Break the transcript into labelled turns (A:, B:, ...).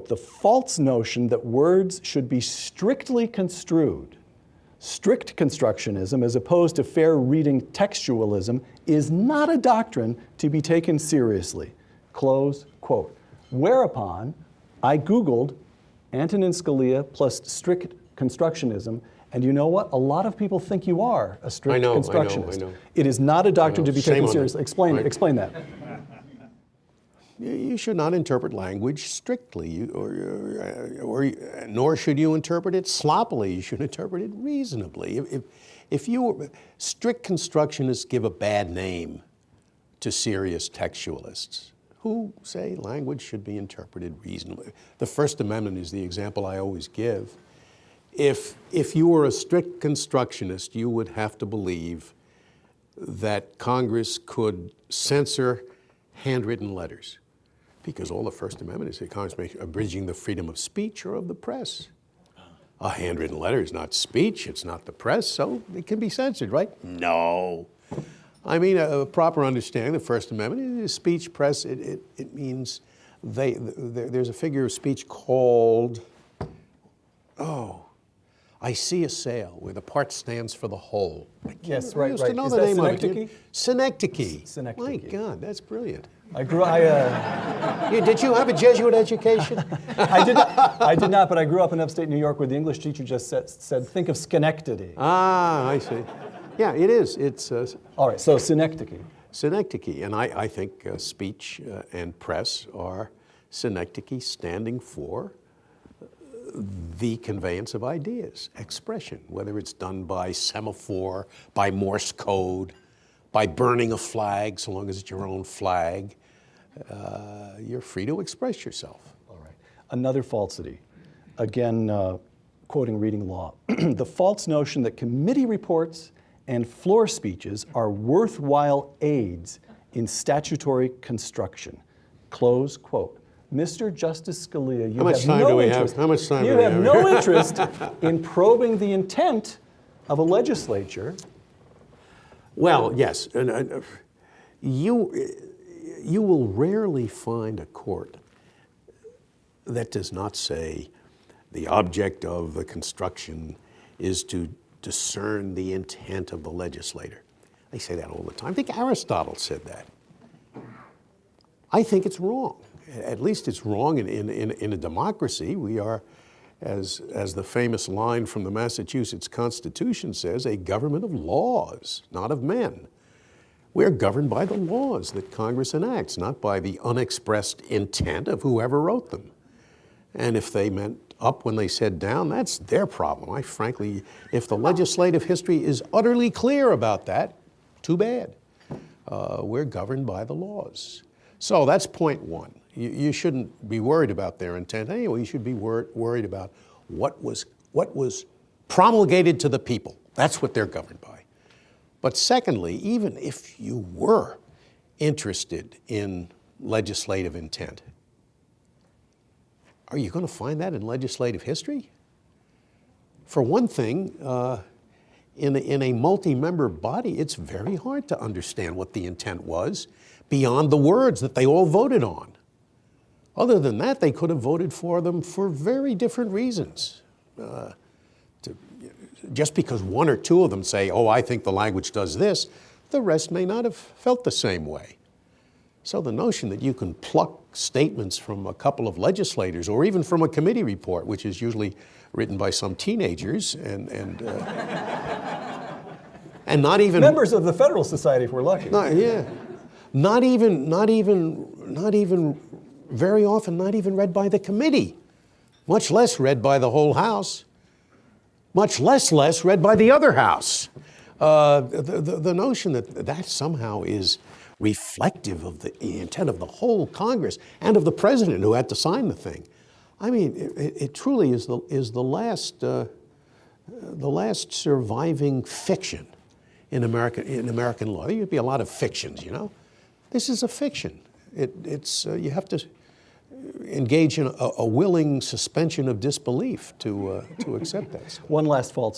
A: the false notion that words should be strictly construed. Strict constructionism, as opposed to fair reading textualism, is not a doctrine to be taken seriously. Close quote. Whereupon, I Googled Antonin Scalia plus strict constructionism, and you know what? A lot of people think you are a strict constructionist.
B: I know.
A: It is not a doctrine to be taken seriously.
B: Right.
A: Explain that.
B: You should not interpret language strictly, nor should you interpret it sloppily. You should interpret it reasonably. Strict constructionists give a bad name to serious textualists who say language should be interpreted reasonably. The First Amendment is the example I always give. If you were a strict constructionist, you would have to believe that Congress could censor handwritten letters, because all the First Amendment is that Congress may abridging the freedom of speech or of the press. A handwritten letter is not speech, it's not the press, so it can be censored, right? No. I mean, a proper understanding of the First Amendment is speech, press. It means there's a figure of speech called, I see a sail, where the part stands for the whole.
A: Yes, right.
B: Is that synecdoche?
A: Synecdoche.
B: My God, that's brilliant.
A: Did
B: you have a Jesuit education?
A: I did not, but I grew up in upstate New York, where the English teacher just said, think of Schenectady.
B: Ah, I see. Yeah, it is. It's
A: all right, so synecdoche.
B: Synecdoche, and I think speech and press are synecdoche, standing for the conveyance of ideas, expression, whether it's done by semaphore, by Morse code, by burning a flag, so long as it's your own flag. You're free to express yourself.
A: All right. Another falsity, again, quoting reading law. The false notion that committee reports and floor speeches are worthwhile aids in statutory construction. Close quote. Mr. Justice Scalia, you have no interest.
B: How much time do
A: you
B: we
A: have
B: have?
A: no interest in probing the intent of a legislature.
B: Well, yes, and you will rarely find a court that does not say the object of the construction is to discern the intent of the legislator. They say that all the time. I think Aristotle said that. I think it's wrong. At least it's wrong in a democracy. We are, as the famous line from the Massachusetts Constitution says, a government of laws, not of men. We're governed by the laws that Congress enacts, not by the unexpressed intent of whoever wrote them. And if they meant up when they said down, that's their problem. Frankly, if the legislative history is utterly clear about that, too bad. We're governed by the laws. So that's point one. You shouldn't be worried about their intent anyway. You should be worried about what was promulgated to the people. That's what they're governed by. But secondly, even if you were interested in legislative intent, are you going to find that in legislative history? For one thing, in a multi-member body, it's very hard to understand what the intent was beyond the words that they all voted on. Other than that, they could have voted for them for very different reasons. Just because one or two of them say, oh, I think the language does this, the rest may not have felt the same way. So the notion that you can pluck statements from a couple of legislators or even from a committee report, which is usually written by some teenagers and not even
A: members of the Federal Society, if we're lucky.
B: Not even very often not even read by the committee, much less read by the whole House, much less read by the other House. The notion that somehow is reflective of the intent of the whole Congress and of the president who had to sign the thing. I mean, it truly is the last surviving fiction in American law. There used to be a lot of fictions, you know. This is a fiction. You have to engage in a willing suspension of disbelief to accept that.
A: One last false